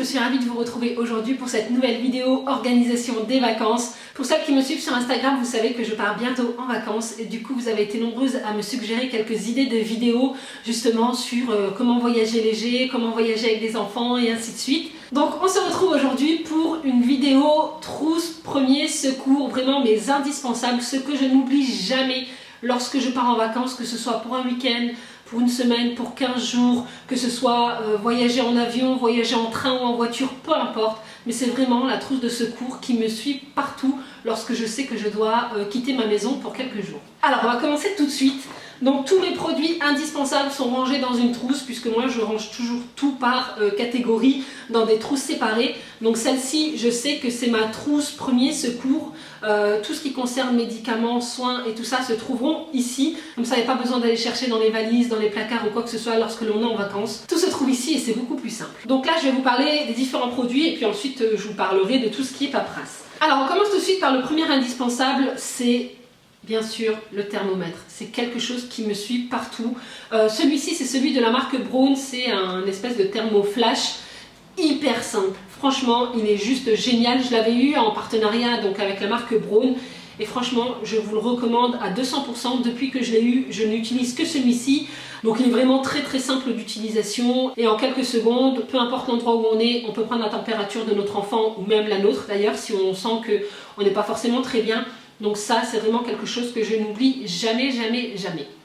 suis ravie de vous retrouver aujourd'hui pour cette nouvelle vidéo organisation des vacances. Pour celles qui me suivent sur Instagram, vous savez que je pars bientôt en vacances et du coup vous avez été nombreuses à me suggérer quelques idées de vidéos justement sur comment voyager léger, comment voyager avec des enfants et ainsi de suite. Donc on se retrouve aujourd'hui pour une vidéo trousse, premiers secours, vraiment mes indispensables, ce que je n'oublie jamais lorsque je pars en vacances, que ce soit pour un week-end, pour une semaine, pour 15 jours, que ce soit voyager en avion, voyager en train ou en voiture, peu importe. Mais c'est vraiment la trousse de secours qui me suit partout lorsque je sais que je dois quitter ma maison pour quelques jours. Alors on va commencer tout de suite. Donc tous mes produits indispensables sont rangés dans une trousse puisque moi je range toujours tout par catégorie dans des trousses séparées. Donc celle-ci, je sais que c'est ma trousse premier secours. Tout ce qui concerne médicaments, soins et tout ça se trouveront ici. Comme ça, il n'y a pas besoin d'aller chercher dans les valises, dans les placards ou quoi que ce soit lorsque l'on est en vacances. Tout se trouve ici et c'est beaucoup plus simple. Donc là, je vais vous parler des différents produits et puis ensuite je vous parlerai de tout ce qui est paperasse. Alors on commence tout de suite par le premier indispensable, c'est bien sûr le thermomètre. C'est quelque chose qui me suit partout. Celui-ci, c'est celui de la marque Braun, c'est un espèce de thermoflash hyper simple. Franchement, il est juste génial. Je l'avais eu en partenariat donc avec la marque Braun et franchement, je vous le recommande à 200%. Depuis que je l'ai eu, je n'utilise que celui-ci. Donc il est vraiment très simple d'utilisation et en quelques secondes, peu importe l'endroit où on est, on peut prendre la température de notre enfant ou même la nôtre d'ailleurs si on sent qu'on n'est pas forcément très bien. Donc ça, c'est vraiment quelque chose que je n'oublie jamais.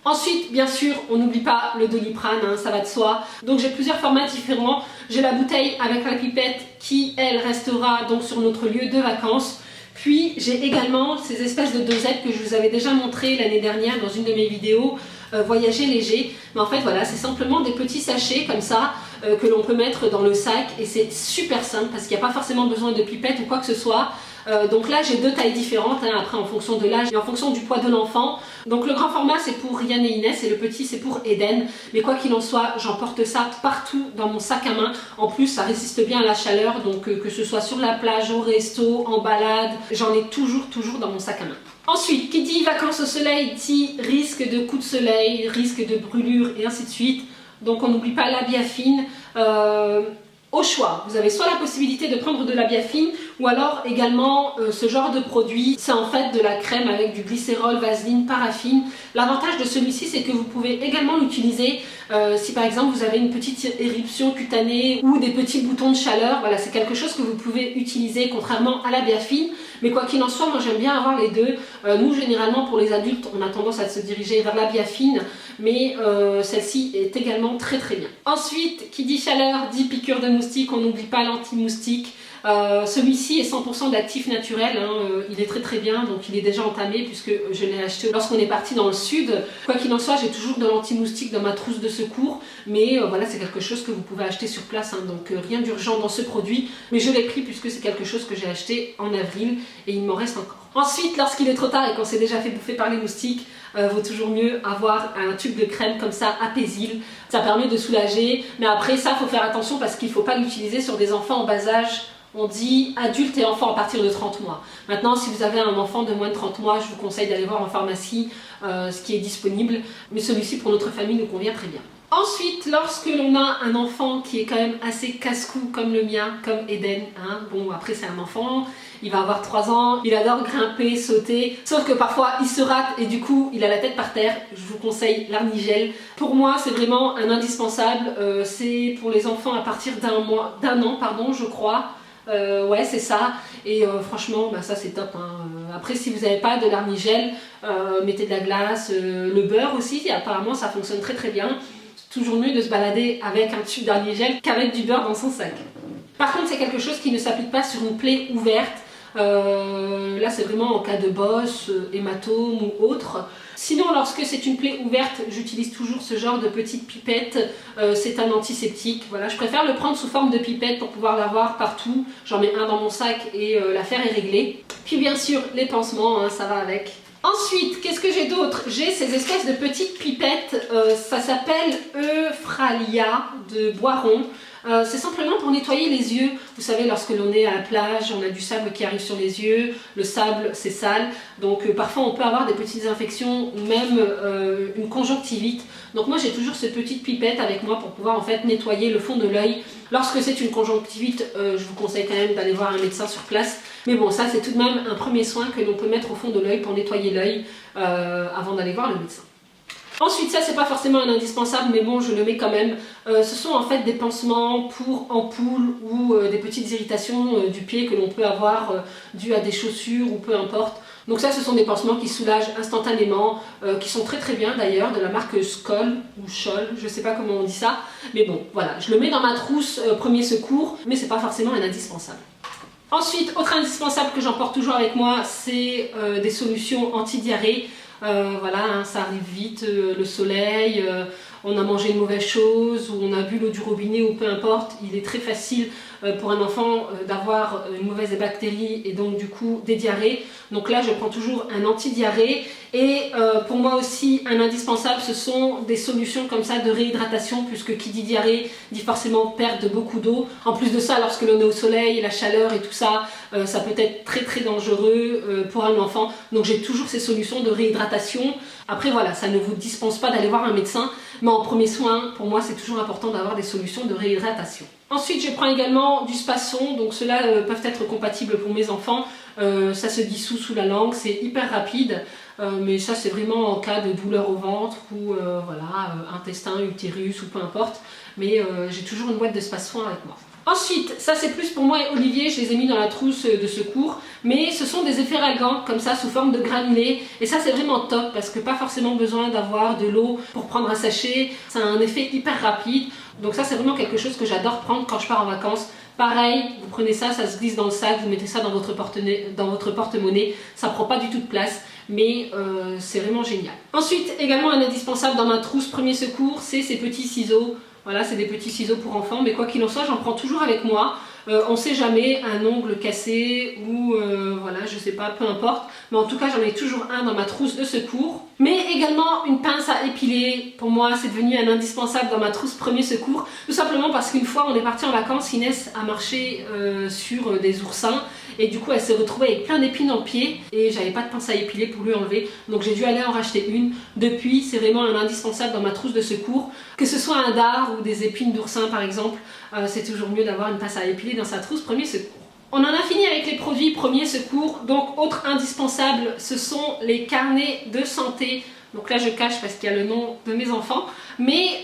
Ensuite, bien sûr, on n'oublie pas le Doliprane, hein, ça va de soi. Donc j'ai plusieurs formats différents. J'ai la bouteille avec la pipette qui, elle, restera donc sur notre lieu de vacances. Puis j'ai également ces espèces de dosettes que je vous avais déjà montrées l'année dernière dans une de mes vidéos, voyager léger. Mais en fait, voilà, c'est simplement des petits sachets comme ça que l'on peut mettre dans le sac et c'est super simple parce qu'il n'y a pas forcément besoin de pipette ou quoi que ce soit. Donc là j'ai deux tailles différentes, hein, après en fonction de l'âge et en fonction du poids de l'enfant. Donc le grand format c'est pour Ryan et Inès et le petit c'est pour Eden. Mais quoi qu'il en soit, j'emporte ça partout dans mon sac à main. En plus ça résiste bien à la chaleur, donc que ce soit sur la plage, au resto, en balade, j'en ai toujours dans mon sac à main. Ensuite, qui dit vacances au soleil dit risque de coup de soleil, risque de brûlure et ainsi de suite. Donc on n'oublie pas la biafine. Au choix, vous avez soit la possibilité de prendre de la biafine ou alors également ce genre de produit, c'est en fait de la crème avec du glycérol, vaseline, paraffine. L'avantage de celui-ci c'est que vous pouvez également l'utiliser si par exemple vous avez une petite éruption cutanée ou des petits boutons de chaleur. Voilà, c'est quelque chose que vous pouvez utiliser contrairement à la biafine. Mais quoi qu'il en soit, moi j'aime bien avoir les deux. Nous généralement pour les adultes on a tendance à se diriger vers la biafine, mais celle-ci est également très bien. Ensuite, qui dit chaleur dit piqûre de moustique, on n'oublie pas l'anti-moustique. Celui-ci est 100% d'actif naturel, hein, il est très bien, donc il est déjà entamé puisque je l'ai acheté lorsqu'on est parti dans le sud. Quoi qu'il en soit, j'ai toujours de l'anti-moustique dans ma trousse de secours, mais voilà, c'est quelque chose que vous pouvez acheter sur place, hein, donc rien d'urgent dans ce produit, mais je l'ai pris puisque c'est quelque chose que j'ai acheté en avril et il m'en reste encore. Ensuite, lorsqu'il est trop tard et qu'on s'est déjà fait bouffer par les moustiques, vaut toujours mieux avoir un tube de crème comme ça à Pésil, ça permet de soulager, mais après ça faut faire attention parce qu'il ne faut pas l'utiliser sur des enfants en bas âge. On dit adultes et enfants à partir de 30 mois. Maintenant, si vous avez un enfant de moins de 30 mois, je vous conseille d'aller voir en pharmacie ce qui est disponible. Mais celui-ci, pour notre famille, nous convient très bien. Ensuite, lorsque l'on a un enfant qui est quand même assez casse-cou comme le mien, comme Eden, hein, bon après c'est un enfant, il va avoir 3 ans, il adore grimper, sauter, sauf que parfois il se rate et du coup il a la tête par terre. Je vous conseille l'Arnigel. Pour moi c'est vraiment un indispensable, c'est pour les enfants à partir d'un an, pardon, je crois. Ouais c'est ça et franchement bah, ça c'est top, hein. Après si vous n'avez pas de l'Arnigel, mettez de la glace, le beurre aussi, apparemment ça fonctionne très bien. C'est toujours mieux de se balader avec un tube d'Arnigel qu'avec du beurre dans son sac. Par contre c'est quelque chose qui ne s'applique pas sur une plaie ouverte. Là c'est vraiment en cas de bosse, hématome ou autre. Sinon lorsque c'est une plaie ouverte, j'utilise toujours ce genre de petite pipette, c'est un antiseptique. Voilà, je préfère le prendre sous forme de pipette pour pouvoir l'avoir partout. J'en mets un dans mon sac et l'affaire est réglée. Puis bien sûr les pansements, hein, ça va avec. Ensuite, qu'est-ce que j'ai d'autre? J'ai ces espèces de petites pipettes, ça s'appelle Euphralia de Boiron. C'est simplement pour nettoyer les yeux. Vous savez, lorsque l'on est à la plage, on a du sable qui arrive sur les yeux, le sable c'est sale, donc parfois on peut avoir des petites infections ou même une conjonctivite. Donc moi j'ai toujours cette petite pipette avec moi pour pouvoir en fait nettoyer le fond de l'œil. Lorsque c'est une conjonctivite, je vous conseille quand même d'aller voir un médecin sur place. Mais bon, ça c'est tout de même un premier soin que l'on peut mettre au fond de l'œil pour nettoyer l'œil avant d'aller voir le médecin. Ensuite, ça c'est pas forcément un indispensable, mais bon, je le mets quand même. Ce sont en fait des pansements pour ampoules ou des petites irritations du pied que l'on peut avoir dues à des chaussures ou peu importe. Donc ça, ce sont des pansements qui soulagent instantanément, qui sont très très bien d'ailleurs, de la marque Skoll ou Scholl, je sais pas comment on dit ça. Mais bon, voilà, je le mets dans ma trousse premier secours, mais c'est pas forcément un indispensable. Ensuite, autre indispensable que j'emporte toujours avec moi, c'est des solutions anti-diarrhée. Voilà, hein, ça arrive vite, le soleil, on a mangé une mauvaise chose ou on a bu l'eau du robinet ou peu importe. Il est très facile pour un enfant d'avoir une mauvaise bactérie et donc du coup des diarrhées. Donc là je prends toujours un anti-diarrhée et pour moi aussi un indispensable, ce sont des solutions comme ça de réhydratation, puisque qui dit diarrhée dit forcément perte de beaucoup d'eau. En plus de ça, lorsque l'on est au soleil, la chaleur et tout ça, ça peut être très très dangereux pour un enfant. Donc j'ai toujours ces solutions de réhydratation. Après voilà, ça ne vous dispense pas d'aller voir un médecin, mais en premier soin, pour moi c'est toujours important d'avoir des solutions de réhydratation. Ensuite je prends également du spasson, donc ceux-là peuvent être compatibles pour mes enfants. Ça se dissout sous la langue, c'est hyper rapide, mais ça c'est vraiment en cas de douleur au ventre ou voilà, intestin, utérus ou peu importe, mais j'ai toujours une boîte de spasson avec moi. Ensuite, ça c'est plus pour moi et Olivier, je les ai mis dans la trousse de secours, mais ce sont des efferalgants comme ça sous forme de granulés, et ça c'est vraiment top parce que pas forcément besoin d'avoir de l'eau pour prendre un sachet, ça a un effet hyper rapide, donc ça c'est vraiment quelque chose que j'adore prendre quand je pars en vacances. Pareil, vous prenez ça, ça se glisse dans le sac, vous mettez ça dans votre porte-monnaie, ça prend pas du tout de place, mais c'est vraiment génial. Ensuite, également un indispensable dans ma trousse premier secours, c'est ces petits ciseaux. Voilà, c'est des petits ciseaux pour enfants, mais quoi qu'il en soit, j'en prends toujours avec moi. On sait jamais, un ongle cassé ou voilà, je sais pas, peu importe. Mais en tout cas, j'en ai toujours un dans ma trousse de secours. Mais également une pince à épiler. Pour moi, c'est devenu un indispensable dans ma trousse premier secours. Tout simplement parce qu'une fois, on est parti en vacances, Inès a marché sur des oursins. Et du coup, elle s'est retrouvée avec plein d'épines dans le pied. Et j'avais pas de pince à épiler pour lui enlever. Donc j'ai dû aller en racheter une. Depuis, c'est vraiment un indispensable dans ma trousse de secours. Que ce soit un dard ou des épines d'oursin par exemple, c'est toujours mieux d'avoir une pince à épiler dans sa trousse premier secours. On en a fini avec les produits premier secours, donc autre indispensable, ce sont les carnets de santé. Donc là je cache parce qu'il y a le nom de mes enfants, mais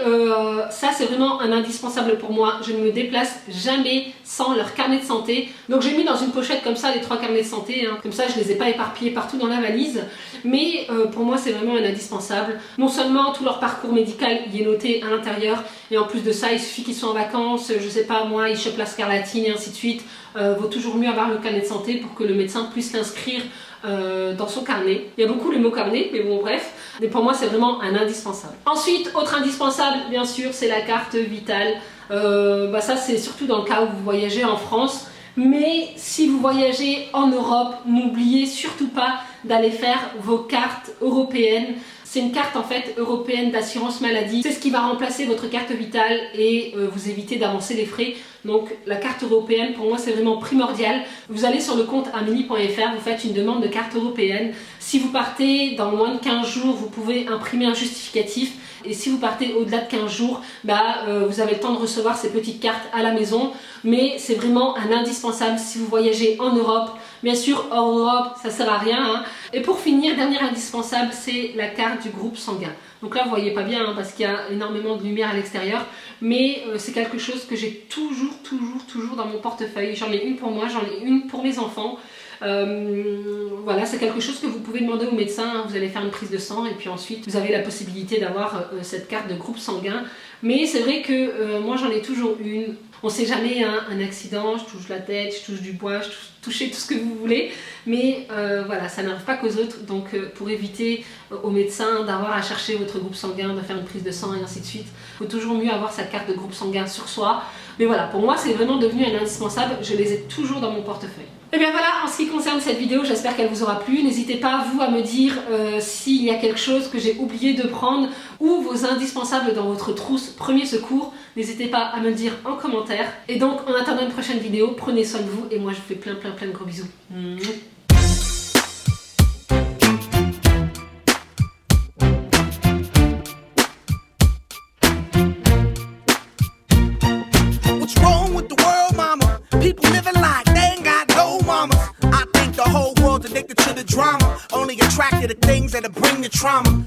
ça c'est vraiment un indispensable pour moi. Je ne me déplace jamais sans leur carnet de santé. Donc j'ai mis dans une pochette comme ça les 3 carnets de santé, hein. Comme ça je les ai pas éparpillés partout dans la valise, mais pour moi c'est vraiment un indispensable. Non seulement tout leur parcours médical y est noté à l'intérieur, et en plus de ça il suffit qu'ils soient en vacances, je sais pas moi, ils chopent la scarlatine et ainsi de suite. Vaut toujours mieux avoir le carnet de santé pour que le médecin puisse l'inscrire dans son carnet. Il y a beaucoup le mot carnet, mais bon bref, mais pour moi c'est vraiment un indispensable. Ensuite, autre indispensable bien sûr, c'est la carte vitale. Ça c'est surtout dans le cas où vous voyagez en France, mais si vous voyagez en Europe, n'oubliez surtout pas d'aller faire vos cartes européennes. C'est une carte en fait européenne d'assurance maladie. C'est ce qui va remplacer votre carte vitale et vous éviter d'avancer les frais. Donc la carte européenne pour moi c'est vraiment primordial. Vous allez sur le compte amini.fr, vous faites une demande de carte européenne. Si vous partez dans moins de 15 jours, vous pouvez imprimer un justificatif. Et si vous partez au-delà de 15 jours, vous avez le temps de recevoir ces petites cartes à la maison. Mais c'est vraiment un indispensable si vous voyagez en Europe. Bien sûr, hors Europe, ça sert à rien, hein. Et pour finir, dernier indispensable, c'est la carte du groupe sanguin. Donc là, vous voyez pas bien, hein, parce qu'il y a énormément de lumière à l'extérieur. Mais c'est quelque chose que j'ai toujours dans mon portefeuille. J'en ai une pour moi, j'en ai une pour mes enfants. Voilà, c'est quelque chose que vous pouvez demander au médecin, hein. Vous allez faire une prise de sang et puis ensuite vous avez la possibilité d'avoir cette carte de groupe sanguin. Mais c'est vrai que moi j'en ai toujours une. On sait jamais, hein, un accident, je touche la tête, je touche du bois, je touche tout ce que vous voulez, mais voilà, ça n'arrive pas qu'aux autres. Donc pour éviter au médecin d'avoir à chercher votre groupe sanguin, de faire une prise de sang et ainsi de suite, il faut toujours mieux avoir sa carte de groupe sanguin sur soi. Mais voilà, pour moi c'est vraiment devenu un indispensable, je les ai toujours dans mon portefeuille. Et bien voilà, en ce qui concerne cette vidéo, j'espère qu'elle vous aura plu. N'hésitez pas, vous, à me dire s'il y a quelque chose que j'ai oublié de prendre ou vos indispensables dans votre trousse premier secours. n'hésitez pas à me le dire en commentaire. Et donc en attendant une prochaine vidéo, prenez soin de vous et moi je vous fais plein de gros bisous. What's wrong with the world, mama? People living like they ain't got no mamas. I think the whole world's addicted to the drama, only attracted to things that'll bring the trauma.